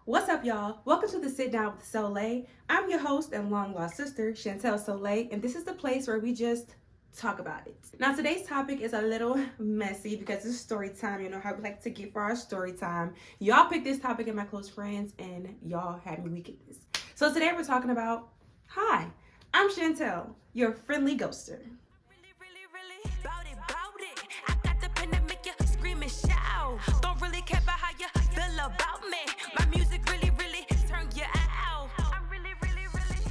What's up, y'all? Welcome to the Sit Down with Soleil. I'm your host and long lost sister, Chantel Soleil, and this is the place where we just talk about it. Now, today's topic is a little messy because it's story time. You know how we like to get for our story time. Y'all picked this topic in my close friends, and y'all had me weak at this. So today we're talking about, hi, I'm Chantel, your friendly ghoster. I got the pen to make you scream and shout. Don't really care about how you feel about me. My music really turn you out. I'm really about it.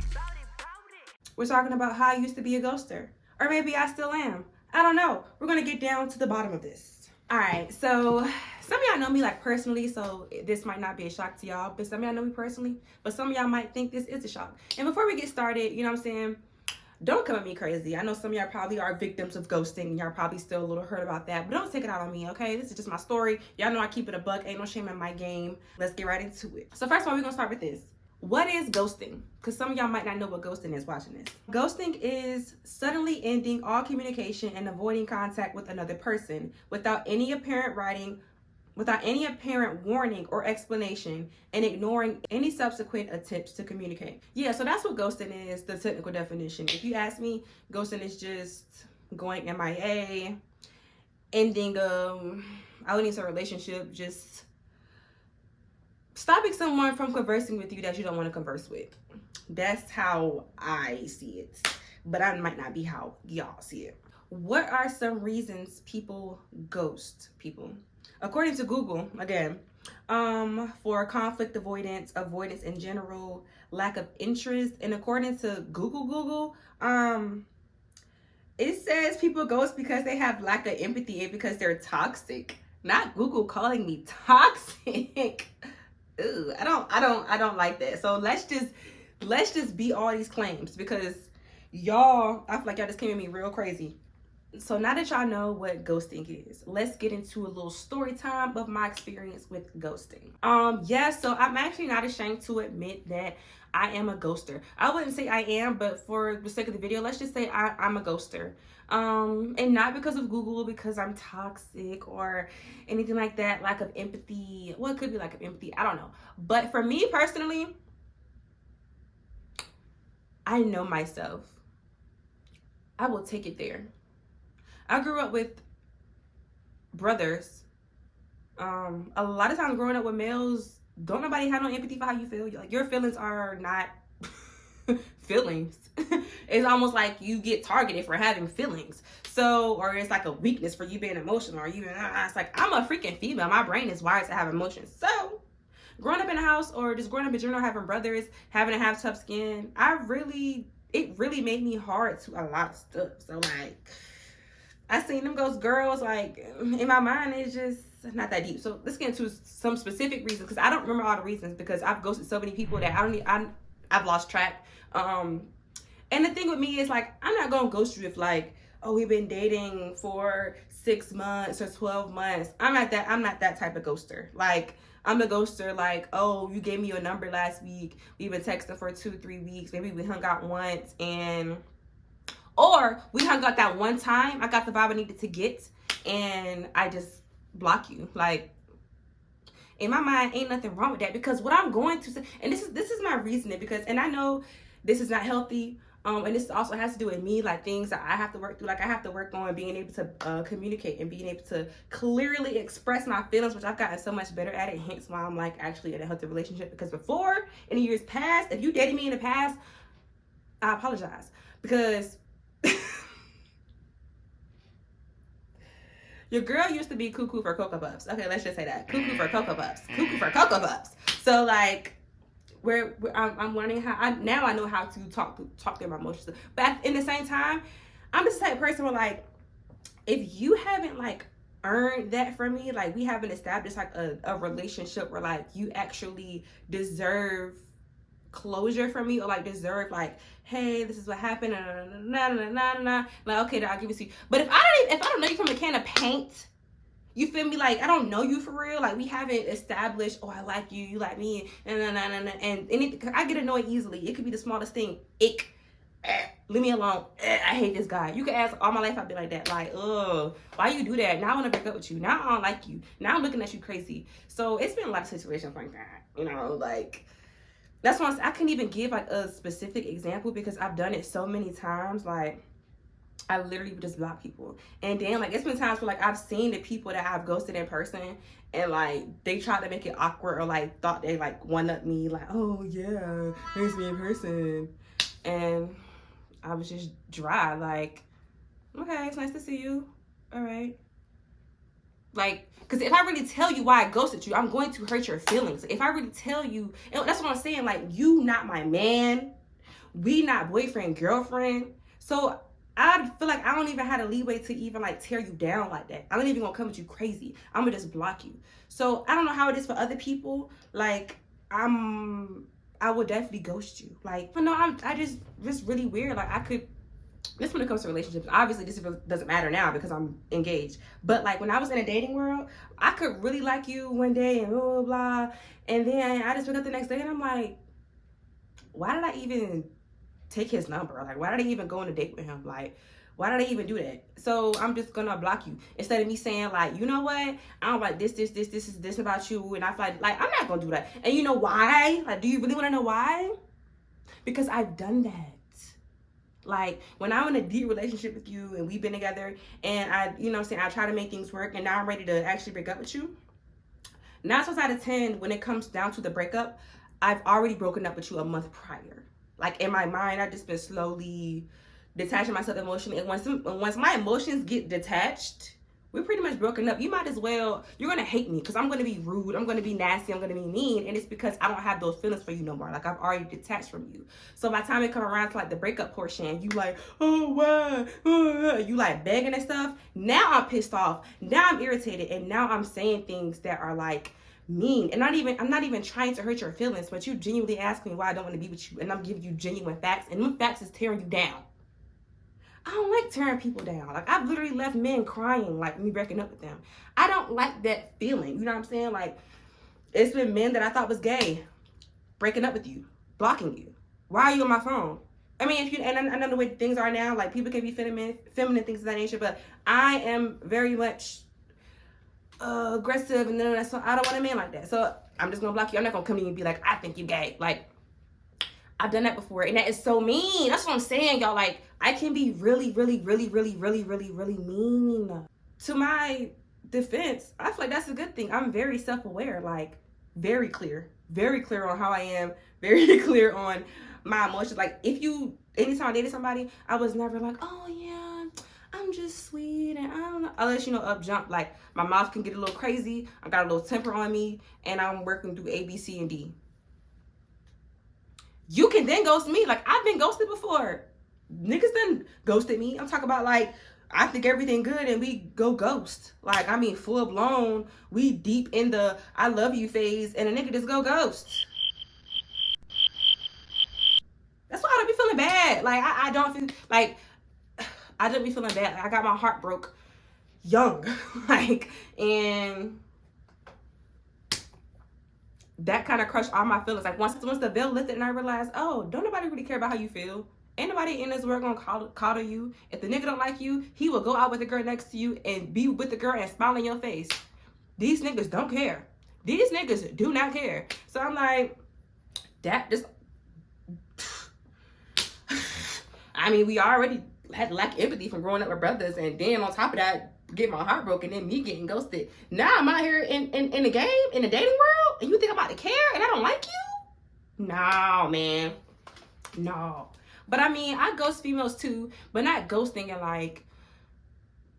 We're talking about how I used to be a ghoster. Or maybe I still am. I don't know. We're going to get down to the bottom of this. Alright, so some of y'all know me like personally, so this might not be a shock to y'all, but some of y'all know me personally, but some of y'all might think this is a shock. And before we get started, you know what I'm saying? Don't come at me crazy. I know some of y'all probably are victims of ghosting and y'all probably still a little hurt about that, but don't take it out on me, okay? This is just my story. Y'all know I keep it a buck. Ain't no shame in my game. Let's get right into it. So first of all, we're gonna start with this. What is ghosting? Because some of y'all might not know what ghosting is watching this. Ghosting is suddenly ending all communication and avoiding contact with another person without any apparent warning or explanation, and ignoring any subsequent attempts to communicate. Yeah, so that's what ghosting is, the technical definition. If you ask me, ghosting is just going MIA, ending I would need a relationship, just stopping someone from conversing with you that you don't want to converse with. That's how I see it, but that might not be how y'all see it. What are some reasons people ghost people? According to Google, again, for conflict avoidance in general, lack of interest, and according to Google, it says people ghost because they have lack of empathy and because they're toxic. Not Google calling me toxic. Ooh, I don't like that. So let's just beat all these claims because y'all, I feel like y'all just came at me real crazy. So now that y'all know what ghosting is, let's get into a little story time of my experience with ghosting. So I'm actually not ashamed to admit that I am a ghoster. I wouldn't say I am, but for the sake of the video, let's just say I'm a ghoster. And not because of Google, because I'm toxic or anything like that, lack of empathy. Well, it could be lack of empathy, I don't know. But for me personally, I know myself. I will take it there. I grew up with brothers. A lot of times growing up with males, don't nobody have no empathy for how you feel. Like, your feelings are not feelings. It's almost like you get targeted for having feelings. So, or it's like a weakness for you being emotional, or you, it's like, I'm a freaking female. My brain is wired to have emotions. So, growing up in a house or just growing up in general, having brothers, having to have tough skin, it really made me hard to a lot of stuff. So, like, I seen them ghost girls, like, in my mind, it's just not that deep. So let's get into some specific reasons, because I don't remember all the reasons, because I've ghosted so many people that I've lost track. And the thing with me is, like, I'm not gonna ghost you if, like, oh, we've been dating for 6 months or 12 months. I'm not that type of ghoster. Like, I'm a ghoster, like, oh, you gave me your number last week. We've been texting for 2-3 weeks. Maybe we hung out once, or we hung out that one time, I got the vibe I needed to get, and I just block you. Like, in my mind, ain't nothing wrong with that, because what I'm going to say, and this is my reasoning, because, and I know this is not healthy, and this also has to do with me, like, things that I have to work through. Like, I have to work on being able to communicate and being able to clearly express my feelings, which I've gotten so much better at it, hence why I'm, like, actually in a healthy relationship. Because before, in the years past, if you dated me in the past, I apologize, because your girl used to be cuckoo for Cocoa Puffs. Okay, let's just say that. Cuckoo for Cocoa Puffs. Cuckoo for Cocoa Puffs. So, like, I'm learning how, I know how to talk through my emotions. But in the same time, I'm just the type of person where, like, if you haven't, like, earned that from me, like, we haven't established, like, a relationship where, like, you actually deserve closure from me, or, like, deserve, like, hey, this is what happened, like, okay, then I'll give it to you. But if I don't know you from a can of paint, you feel me? Like, I don't know you for real. Like, we haven't established, oh, I like you, you like me, and anything. I get annoyed easily. It could be the smallest thing. leave me alone. I hate this guy. You can ask all my life I've been like that. Like, why you do that? Now I want to break up with you. Now I don't like you. Now I'm looking at you crazy. So it's been a lot of situations like that. You know, like that's why I couldn't even give like a specific example because I've done it so many times. Like I literally would just block people. And then like it's been times where like I've seen the people that I've ghosted in person and like they tried to make it awkward or like thought they like one up me like, oh yeah, here's me in person. And I was just dry, like, okay, it's nice to see you. All right. Like, because if I really tell you why I ghosted you, I'm going to hurt your feelings. If I really tell you, and that's what I'm saying, like, you not my man. We not boyfriend, girlfriend. So I feel like I don't even have the leeway to even like tear you down like that. I'm not even gonna come at you crazy. I'm gonna just block you. So I don't know how it is for other people. Like, I would definitely ghost you. Like, but no, I just really weird. Like I could, this when it comes to relationships, obviously this doesn't matter now because I'm engaged. But like when I was in a dating world, I could really like you one day and blah, blah, blah. And then I just wake up the next day and I'm like, why did I even take his number? Like, why did I even go on a date with him? Like, why did I even do that? So I'm just gonna block you instead of me saying like, you know what? I don't like this about you, and I feel like I'm not gonna do that. And you know why? Like, do you really want to know why? Because I've done that. Like when I'm in a deep relationship with you and we've been together, and I, you know what I'm saying, I try to make things work, and now I'm ready to actually break up with you. 9 times out of 10, when it comes down to the breakup, I've already broken up with you a month prior. Like in my mind, I've just been slowly detaching myself emotionally. And once my emotions get detached, we're pretty much broken up. You might as well, you're going to hate me because I'm going to be rude. I'm going to be nasty. I'm going to be mean. And it's because I don't have those feelings for you no more. Like I've already detached from you. So by the time it come around to like the breakup portion, you like, oh, why? Oh, you like begging and stuff. Now I'm pissed off. Now I'm irritated. And now I'm saying things that are like, mean. And I'm not even trying to hurt your feelings, but you genuinely ask me why I don't want to be with you, and I'm giving you genuine facts, and them facts is tearing you down. I don't like tearing people down. Like I've literally left men crying like me breaking up with them. I don't like that feeling. You know what I'm saying? Like it's been men that I thought was gay breaking up with you, blocking you. Why are you on my phone? I mean, if you, and I know the way things are now, like people can be feminine things of that nature, but I am very much aggressive, and then that's, I don't want a man like that. So I'm just gonna block you. I'm not gonna come to you and be like, I think you gay. Like I've done that before, and that is so mean. That's what I'm saying, y'all. Like I can be really mean. To my defense, I feel like that's a good thing. I'm very self-aware, like very clear on how I am, very clear on my emotions. Like anytime I dated somebody, I was never like, oh yeah, I'm just sweet and I don't know. Unless, you know, up jump, like my mouth can get a little crazy. I got a little temper on me and I'm working through A, B, C, and D. You can then ghost me. Like I've been ghosted before. Niggas done ghosted me. I'm talking about like, I think everything good and we go ghost. Like, I mean, full blown, we deep in the I love you phase and a nigga just go ghost. That's why I don't be feeling bad. Like, I don't feel like, I don't be feeling bad. Like, I got my heart broke young. Like, and that kind of crushed all my feelings. Like, once the veil lifted and I realized, oh, don't nobody really care about how you feel. Ain't nobody in this world gonna coddle you. If the nigga don't like you, he will go out with the girl next to you and be with the girl and smile in your face. These niggas don't care. These niggas do not care. So I'm like, that just, I mean, we already had lack empathy from growing up with brothers, and then on top of that, get my heart broken and me getting ghosted. Now I'm out here in the game, in the dating world, and you think I'm about to care and I don't like you? No, man. No. But I mean, I ghost females too, but not ghosting in like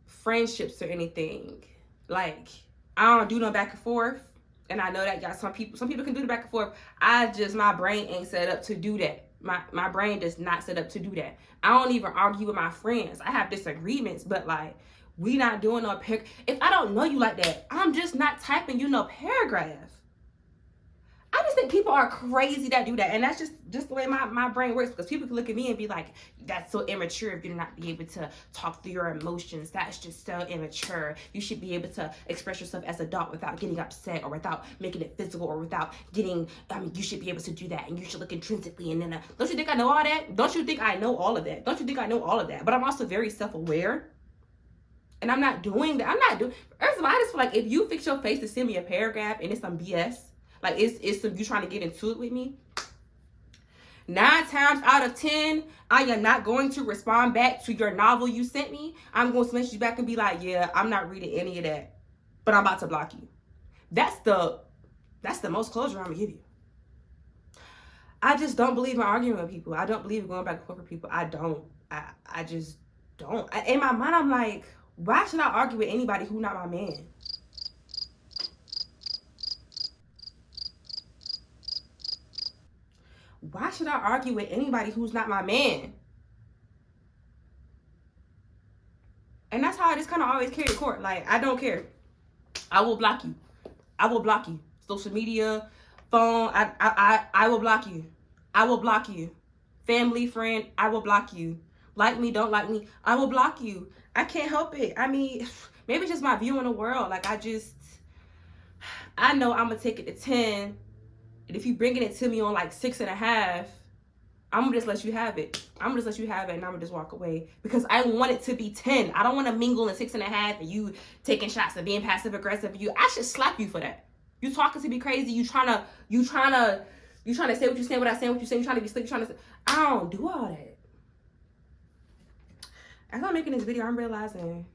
friendships or anything. Like, I don't do no back and forth. And I know that y'all, some people can do the back and forth. My brain ain't set up to do that. My brain is not set up to do that. I don't even argue with my friends. I have disagreements, but like, we not doing no if I don't know you like that, I'm just not typing you no paragraph. I just think think people are crazy that do that, and that's just the way my brain works, because people can look at me and be like, that's so immature if you do not be able to talk through your emotions. That's just so immature. You should be able to express yourself as an adult without getting upset, or without making it physical, or without getting, you should be able to do that, and you should look intrinsically, and then don't you think I know all that? Don't you think I know all of that? Don't you think I know all of that? But I'm also very self-aware. And I'm not doing that. First of all, I just feel like if you fix your face to send me a paragraph and it's some BS, like it's some, you trying to get into it with me, 9 times out of 10, I am not going to respond back to your novel you sent me. I'm going to message you back and be like, yeah, I'm not reading any of that, but I'm about to block you. That's the most closure I'm gonna give you. I just don't believe in arguing with people. I don't believe in going back and forth with people. I just don't. In my mind, I'm like, why should I argue with anybody who's not my man? Why should I argue with anybody who's not my man? And that's how I just kind of always carry the court. Like, I don't care. I will block you. I will block you. Social media, phone, I will block you. I will block you. Family, friend, I will block you. Like me, don't like me, I will block you. I can't help it. I mean, maybe just my view on the world. Like, I know I'm gonna take it to 10. And if you bringing it to me on like 6.5, I'm gonna just let you have it. I'm gonna just let you have it, and I'm gonna just walk away, because I want it to be 10. I don't want to mingle in 6.5 and you taking shots and being passive aggressive. I should slap you for that. You talking to me crazy. You trying to say what you're saying without saying what you're saying. You trying to be slick. I don't do all that. As I'm making this video, I'm realizing,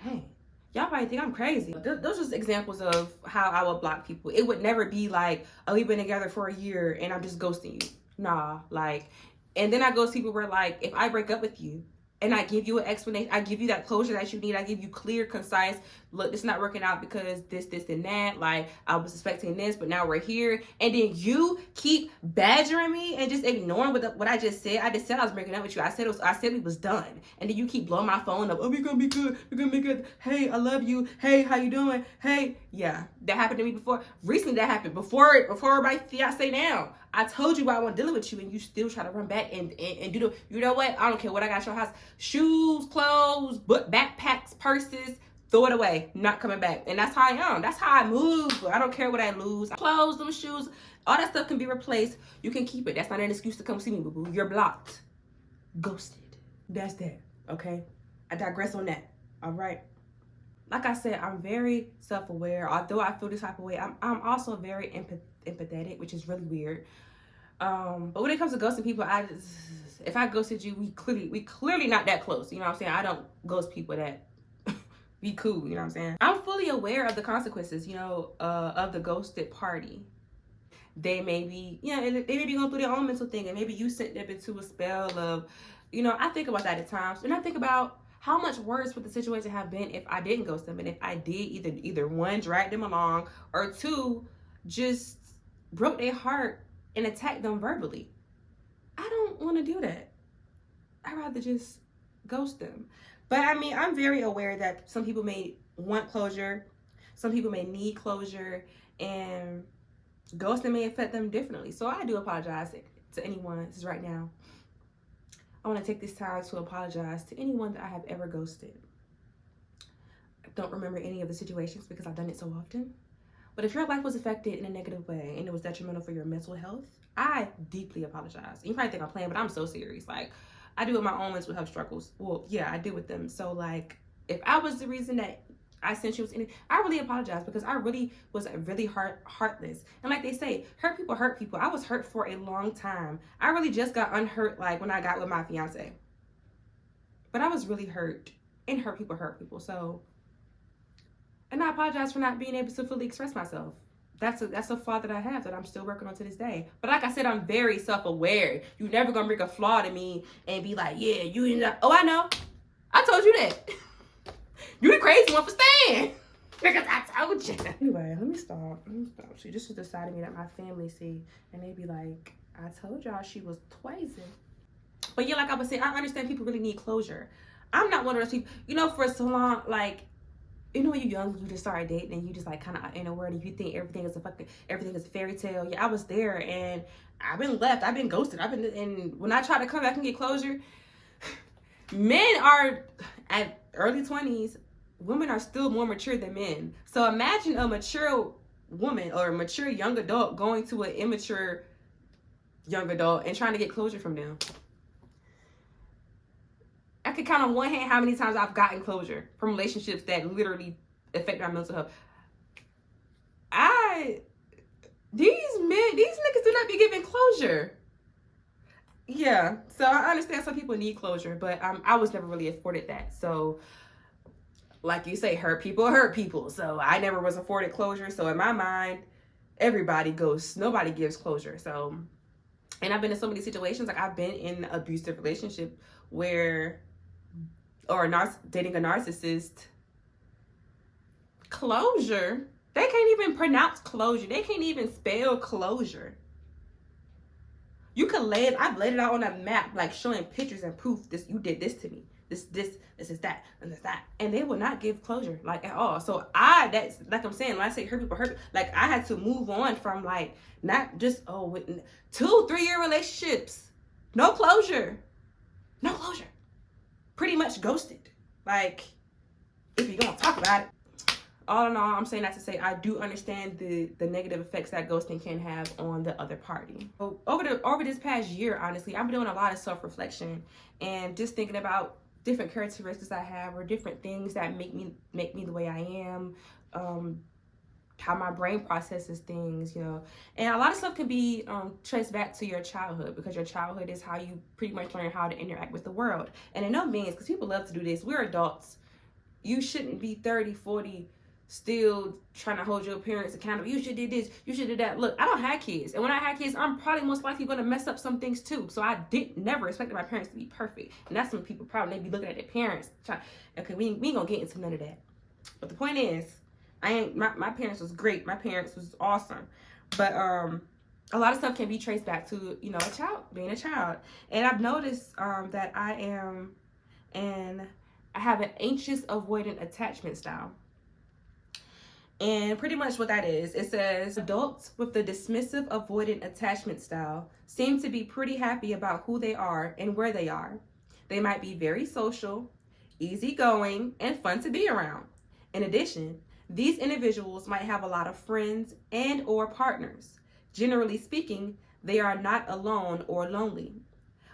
dang, y'all probably think I'm crazy. Those are just examples of how I would block people. It would never be like, oh, we've been together for a year and I'm just ghosting you. Nah, like, and then I ghost people where, like, if I break up with you and I give you an explanation, I give you that closure that you need, I give you clear, concise, look, this is not working out because this, and that, like, I was expecting this, but now we're here, and then you keep badgering me and just ignoring what I just said. I just said I was breaking up with you. I said we was done, and then you keep blowing my phone up. Oh, we're gonna be good. We're gonna be good. Hey, I love you. Hey, how you doing? Hey, yeah, that happened to me before. Recently, that happened before my fiance now. I told you I wasn't dealing with you, and you still try to run back and do the, you know what? I don't care what I got at your house. Shoes, clothes, backpacks, purses, throw it away. Not coming back. And that's how I am. That's how I move. I don't care what I lose. Clothes, them shoes, all that stuff can be replaced. You can keep it. That's not an excuse to come see me, boo-boo. You're blocked. Ghosted. That's that. Okay? I digress on that. All right? Like I said, I'm very self-aware. Although I feel this type of way, I'm also very empathetic, which is really weird. But when it comes to ghosting people, if I ghosted you, we clearly not that close. You know what I'm saying? I don't ghost people that be cool. You know what I'm saying? I'm fully aware of the consequences, of the ghosted party. They may be, they may be going through their own mental thing, and maybe you sent them into a spell of, I think about that at times, and I think about how much worse would the situation have been if I didn't ghost them, and if I did either one, drag them along, or two, just broke their heart and attacked them verbally. I don't want to do that. I'd rather just ghost them. But I mean, I'm very aware that some people may want closure, some people may need closure, and ghosting may affect them differently. So I do apologize to anyone. This is right now. I want to take this time to apologize to anyone that I have ever ghosted. I don't remember any of the situations because I've done it so often. But if your life was affected in a negative way and it was detrimental for your mental health, I deeply apologize. You probably think I'm playing, but I'm so serious. Like, I deal with my own mental health struggles. Well, yeah, I deal with them. So, like, if I was the reason that I sent you, I really apologize, because I really was really heartless. And like they say, hurt people hurt people. I was hurt for a long time. I really just got unhurt, like, when I got with my fiance. But I was really hurt. And hurt people. So, and I apologize for not being able to fully express myself. That's a flaw that I have that I'm still working on to this day. But like I said, I'm very self-aware. You're never gonna bring a flaw to me and be like, yeah, you ended up. Oh, I know. I told you that. You the crazy one for staying. Because I told you. Anyway, let me stop. See, this is the side of me that my family see. And they be like, I told y'all she was poison. But yeah, like I was saying, I understand people really need closure. I'm not one of those people, for so long, like, you know, when you're young, you just start dating and you just like kind of in a world and you think everything is a fairy tale. Yeah, I was there and I've been left, I've been ghosted, and when I try to come back and get closure, men are at early 20s, women are still more mature than men. So imagine a mature woman or a mature young adult going to an immature young adult and trying to get closure from them. I could count on one hand how many times I've gotten closure from relationships that literally affect my mental health. These niggas do not be giving closure. Yeah, so I understand some people need closure, but I was never really afforded that. So, like you say, hurt people. So I never was afforded closure. So in my mind, everybody ghosts. Nobody gives closure. So, and I've been in so many situations. Like I've been in an abusive relationship where, dating a narcissist. Closure. They can't even pronounce closure. They can't even spell closure. You can I've laid it out on a map, like showing pictures and proof. This, you did this to me. This is that, and this that, and they will not give closure, like at all. So that's like I'm saying, when I say hurt people, like I had to move on from like not just 2-3 year relationships, no closure, pretty much ghosted. Like if you're gonna talk about it. All in all, I'm saying that to say I do understand the negative effects that ghosting can have on the other party. So over this past year, honestly, I've been doing a lot of self-reflection and just thinking about different characteristics I have or different things that make me the way I am, how my brain processes things, you know. And a lot of stuff can be traced back to your childhood, because your childhood is how you pretty much learn how to interact with the world. And in no means, because people love to do this, we're adults. You shouldn't be 30, 40, still trying to hold your parents accountable. You should do this, you should do that. Look, I don't have kids, and when I have kids, I'm probably most likely going to mess up some things too. So I never expected my parents to be perfect, and that's when people probably be looking at their parents. Okay, we ain't gonna get into none of that. But the point is, my parents was great. My parents was awesome, but a lot of stuff can be traced back to, you know, being a child, and I've noticed that I have an anxious avoidant attachment style. And pretty much what that is, it says adults with the dismissive avoidant attachment style seem to be pretty happy about who they are and where they are. They might be very social, easygoing, and fun to be around. In addition, these individuals might have a lot of friends and or partners. Generally speaking, they are not alone or lonely.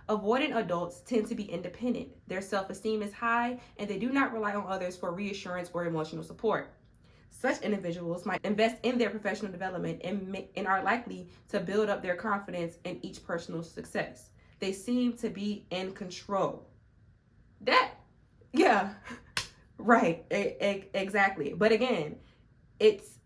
Avoidant adults tend to be independent. Their self-esteem is high, and they do not rely on others for reassurance or emotional support. Such individuals might invest in their professional development and are likely to build up their confidence in each personal success. They seem to be in control. Right, exactly. But again, it's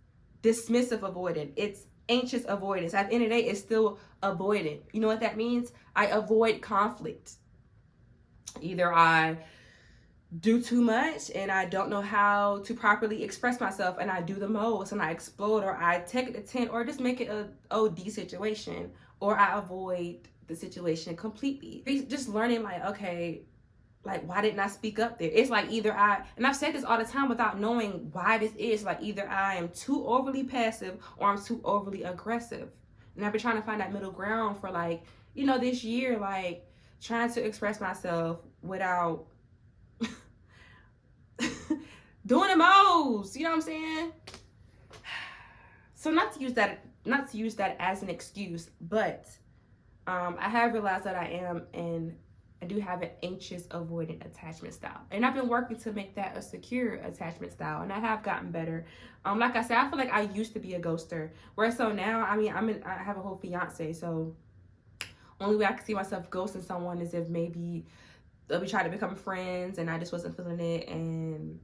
dismissive avoidant. It's anxious avoidance. At the end of the day, it's still avoidant. You know what that means? I avoid conflict. Either I do too much and I don't know how to properly express myself and I do the most and I explode, or I take it to 10, or just make it a OD situation, or I avoid the situation completely. Just learning like, okay, like why didn't I speak up there? It's like either and I've said this all the time without knowing why this is, like either I am too overly passive or I'm too overly aggressive. And I've been trying to find that middle ground for like, you know, this year, like trying to express myself without doing the most, you know what I'm saying? So not to use that as an excuse, but I have realized that I do have an anxious avoidant attachment style, and I've been working to make that a secure attachment style, and I have gotten better. Like I said, I feel like I used to be a ghoster, where so now, I mean, I have a whole fiance, so only way I can see myself ghosting someone is if maybe we try to become friends and I just wasn't feeling it, and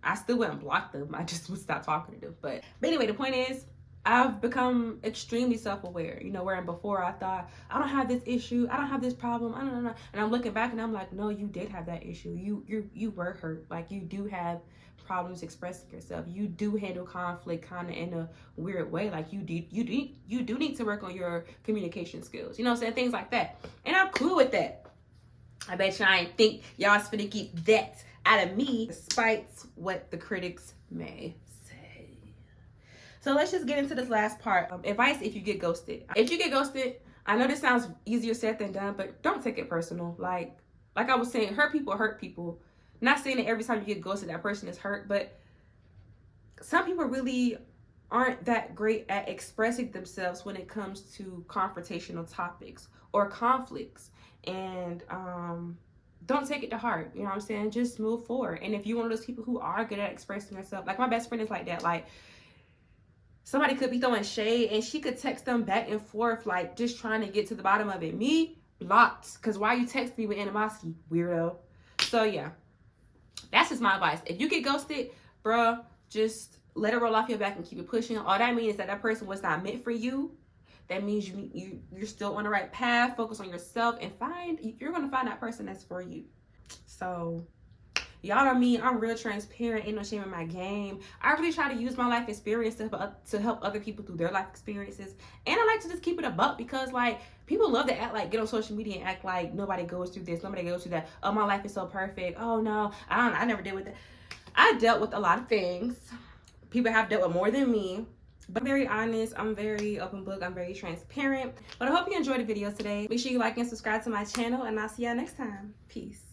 I still wouldn't block them. I just would stop talking to them. But anyway, the point is, I've become extremely self-aware. You know, wherein before I thought, I don't have this issue, I don't have this problem, I don't know. And I'm looking back and I'm like, no, you did have that issue. You were hurt. Like, you do have problems expressing yourself. You do handle conflict kind of in a weird way. Like, you do need to work on your communication skills. You know what I'm saying? Things like that. And I'm cool with that. I bet you I ain't think y'all's finna get that out of me, despite what the critics may say. So let's just get into this last part. Advice if you get ghosted. If you get ghosted, I know this sounds easier said than done, but don't take it personal. Like I was saying, hurt people hurt people. Not saying that every time you get ghosted, that person is hurt, but some people really aren't that great at expressing themselves when it comes to confrontational topics or conflicts. And don't take it to heart. You know what I'm saying? Just move forward. And if you're one of those people who are good at expressing yourself, like my best friend is like that. Like somebody could be throwing shade and she could text them back and forth, like just trying to get to the bottom of it. Me, blocked. Because why you text me with animosity, weirdo? So yeah, that's just my advice. If you get ghosted, bruh, just let it roll off your back and keep it pushing. All that means is that that person was not meant for you. That means you're still on the right path. Focus on yourself and you're going to find that person that's for you. So y'all know me, I'm real transparent, ain't no shame in my game. I really try to use my life experience to help other people through their life experiences. And I like to just keep it a buck because like people love to act like, get on social media and act like nobody goes through this, nobody goes through that. Oh, my life is so perfect. Oh no, I never did with that. I dealt with a lot of things. People have dealt with more than me. But I'm very honest, I'm very open book, I'm very transparent. But I hope you enjoyed the video today. Make sure you like and subscribe to my channel and I'll see y'all next time. Peace.